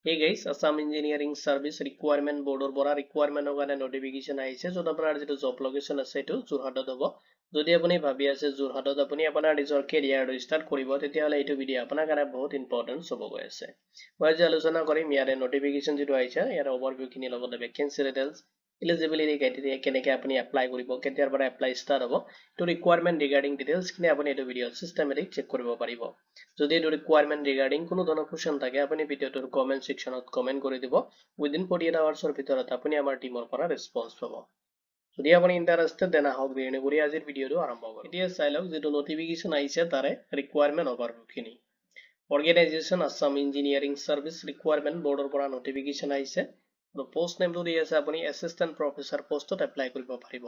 Hey guys, Assam Engineering Service Requirement Board or Bora requirement of an notification I says so the partner to job location as to Zurhada Dobo. যদি আপুনি ভাবি আছে যোৰহাটত আপুনি আপোনাৰ নিজৰ career start কৰিব তেতিয়াহলে এইটো ভিডিও আপোনাৰ কাৰণে বহুত ইম্পৰ্টেন্ট হ'ব গৈ আছে মই আজি আলোচনা কৰিম ইয়াৰে নটিফিকেশন যেটো আইছে ইয়াৰ ওভাৰভিউ খিনি লগতে ভ্যাকেন্সি ডিটেইলছ এলিজিবিলিটি ক্ৰাইটেৰিয়া কেনেকৈ আপুনি এপ্লাই কৰিব কেতিয়াৰ পৰা এপ্লাই ষ্টাৰ্ট হ'ব তো ৰিকুৱাৰমেন্ট ৰিগাৰ্ডিং ডিটেইলছ খিনি আপুনি এইটো ভিডিও সিস্টেমেটিক চেক কৰিব পাৰিব যদি এইটো ৰিকুৱাৰমেন্ট ৰিগাৰ্ডিং কোনো ধৰণৰ কোৱেশ্চন থাকে আপুনি ভিডিওটোৰ কমেন্ট সেকশনত কমেন্ট কৰি দিব উইদিন 48 আৱাৰ্ছৰ ভিতৰত আপুনি আমাৰ টিমৰ পৰা ৰেসপন্স পাব যদি আপুনি ইন্টাৰেস্টেড দেন আহক বিৰনি কৰি আজিৰ ভিডিওটো আৰম্ভ কৰো এতিয়া চাই লওক যেটো নটিফিকেশন আইছে তাৰে ৰিকুৱাৰমেন্ট ওভাৰভিউ খিনি organisation Assam engineering service requirement বৰ্ডৰ পৰা নটিফিকেশন আইছে আৰু পোষ্ট নেমটো দি আছে আপুনি এসিস্ট্যান্ট প্ৰফেসৰ পোষ্টত এপ্লাই কৰিব পাৰিব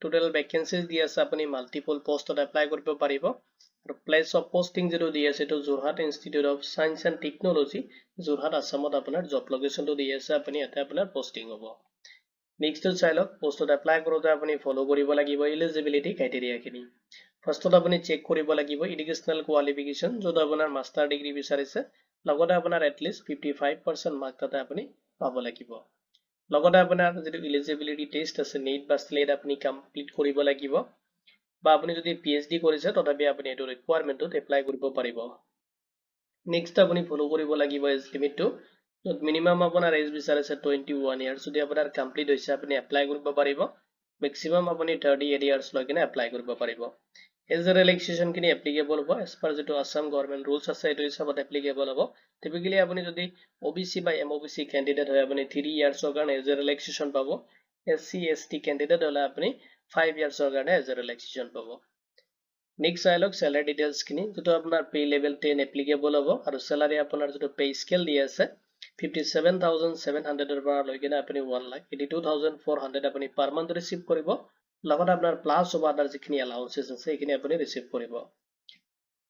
টোটাল ভ্যাকেন্সিজ দি আছে আপুনি মাল্টিপল পোষ্টত এপ্লাই কৰিব পাৰিব আৰু প্লেস অফ পোস্টিং যেটো দি আছে তো Jorhat institute of science and technology Jorhat আসামত আপোনাৰ জব লোকেশনটো দি আছে আপুনি এটা আপোনাৰ পোস্টিং হ'ব নেক্সট চাই লওক পোষ্টত এপ্লাই কৰোতে আপুনি ফলো কৰিব লাগিব এলিজিবিলিটি ক্ৰাইটেৰিয়া খিনি ফাৰ্ষ্টত আপুনি চেক কৰিব লাগিব এডুকেশনাল কোৱালিফিকেশন যত আপোনাৰ মাস্টাৰ ডিগ্ৰী বিচাৰিছে লগতে আপোনাৰ এটলিষ্ট 55% মাৰ্ক তাতে আপুনি পাব লাগিব লগতে আপোনাৰ যেটো এলিজিবিলিটি টেষ্ট আছে নীট বা স্লেট আপুনি কমপ্লিট কৰিব লাগিব বা আপুনি যদি পিএইচডি কৰিছে তথাপি আপুনি এটো ৰিকুৱাৰমেন্টত এপ্লাই কৰিব পাৰিব নেক্সট আপুনি ফলো কৰিব লাগিব এজ লিমিটটো মিনিমাম আপোনাৰ এজ বিচাৰিছে 21 ইয়াৰ্স যদি আপোনাৰ কমপ্লিট হৈছে আপুনি এপ্লাই কৰিব পাৰিব ম্যাক্সিমাম আপুনি 38 ইয়াৰ্স লৈকে এপ্লাই কৰিব পাৰিব এজ ৰিলেক্সেশন খিনি এপ্লিকেবল হ'ব এজ পাৰ যেটো আসাম গভৰ্ণমেন্ট ৰুলছ আছে এটো হিচাপত এপ্লিকেবল হ'ব টিপিক্যালি আপুনি যদি ওবিসি বা এমওবিসি ক্যান্ডিডেট হয় আপুনি 3 ইয়াৰ্সৰ কাৰণে এজ ৰিলেক্সেশন পাব এসসি এসটি ক্যান্ডিডেট হলে আপুনি 5 ইয়াৰ্সৰ কাৰণে এজ ৰিলেক্সেশন পাব নেক্সট চাই লওক স্যালাৰি ডিটেইলছ খিনি যেটো আপোনাৰ পে লেভেল 10 এপ্লিকেবল হ'ব আৰু স্যালাৰি আপোনাৰ যেটো পে স্কেল দি আছে 57,700 পৰা লৈকে আপুনি 1,82,400 আপুনি পাৰ মান্থ ৰিসিভ কৰিব লগত আপোনাৰ প্লাস অফ আদাৰ যিখিনি এলাউন্সেস আছে এইখিনি আপুনি ৰিসিভ কৰিব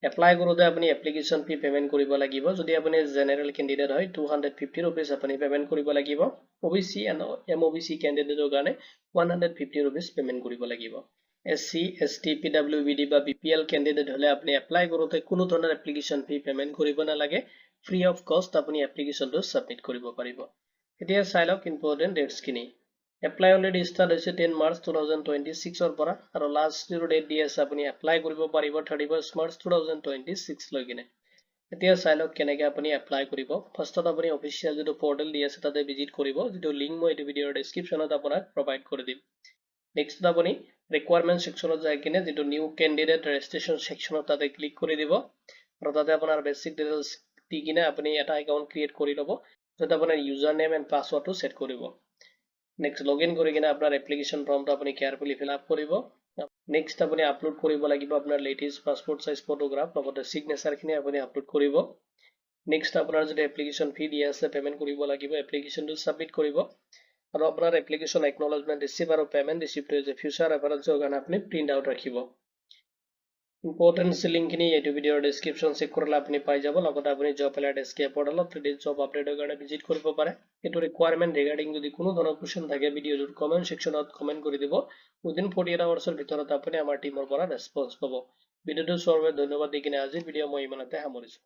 এপ্লাই কৰোতে আপুনি এপ্লিকেশন ফি পেমেন্ট কৰিব লাগিব যদি আপুনি জেনাৰেল ক্যান্ডিডেট হয় 250 rupees আপুনি পেমেন্ট কৰিব লাগিব ওবিসি এণ্ড এমওবিসি ক্যান্ডিডেটৰ কাৰণে 150 rupees পেমেন্ট কৰিব লাগিব এসসি এসটি পিডব্লিউডি বা বিপিএল ক্যান্ডিডেট হলে আপুনি এপ্লাই কৰোতে কোনো ধৰণৰ এপ্লিকেশন ফি পেমেন্ট কৰিব নালাগে ফ্ৰী অফ কষ্ট আপুনি এপ্লিকেশনটো সাবমিট কৰিব পাৰিব এতিয়া চাই লওক ইম্পৰ্টেন্ট ডেটস খিনি এপ্লাই অলৰেডি ষ্টাৰ্ট হৈছে 10 মাৰ্চ 2026 ৰ পৰা আৰু লাষ্ট জিৰো ডেট দি আছে আপুনি এপ্লাই কৰিব পাৰিব 31 মাৰ্চ 2026 লৈকে এতিয়া চাই লওক কেনেকৈ আপুনি এপ্লাই কৰিব ফাৰ্ষ্টত আপুনি অফিচিয়েল যেটো পোৰ্টেল দি আছে তাতে ভিজিট কৰিব যেটো লিংক মই এই ভিডিওৰ ডেসক্ৰিপচনত আপোনাক প্ৰভাইড কৰি দিম নেক্সট আপুনি ৰিকুৱাৰমেন্ট সেকশনত যাই কিনে যেটো নিউ ক্যান্ডিডেট ৰেজিষ্ট্ৰেচন সেকশনত তাতে ক্লিক কৰি দিব আৰু তাতে আপোনাৰ বেসিক ডিটেইলছ দি কিনে আপুনি এটা একাউন্ট ক্ৰিয়েট কৰি লব যত আপোনাৰ ইউজাৰ নেম এণ্ড পাসওয়াৰ্ডটো সেট কৰিব নেক্সট লগইন কৰি কিনে আপোনাৰ এপ্লিকেশন ফৰ্মটো আপুনি কেয়াৰফুলি ফিল আপ কৰিব নেক্সট আপুনি আপলোড কৰিব লাগিব আপোনাৰ লেটেষ্ট পাসপোৰ্ট সাইজ ফটোগ্ৰাফ লগতে সিগনেচাৰ খিনি আপুনি আপলোড কৰিব নেক্সট আপোনাৰ যদি এপ্লিকেশন ফি দি আছে পেমেন্ট কৰিব লাগিব এপ্লিকেশনটো সাবমিট কৰিব আৰু আপোনাৰ এপ্লিকেশন একনলেজমেন্ট ৰিসিভ আৰু পেমেন্ট ৰিসিভটো যে ফিউচাৰ ৰেফাৰেন্সৰ কাৰণে আপুনি প্ৰিন্ট আউট ৰাখিব ইম্পৰ্টেন্ট লিংক খিনি এই ভিডিওৰ ডেসক্ৰিপচন চেক কৰিলে আপুনি পাই যাব লগতে আপুনি জব এলাৰ্ট এসকে পৰ্টেলত ট্ৰেডিং জব আপডেটৰ কাৰণে ভিজিট কৰিব পাৰে এটো ৰিকুৱাৰমেন্ট ৰিগাৰ্ডিং যদি কোনো ধৰণৰ কোৱেশ্চন থাকে ভিডিওৰ কমেন্ট সেকশনত কমেন্ট কৰি দিব উইদিন 48 আৱাৰ্ছৰ ভিতৰত আপুনি আমাৰ টিমৰ পৰা ৰেসপন্স পাব ভিডিওটো চোৱাৰ বাবে ধন্যবাদ দি কিনে আজিৰ ভিডিও মই ইমানতে সামৰিছো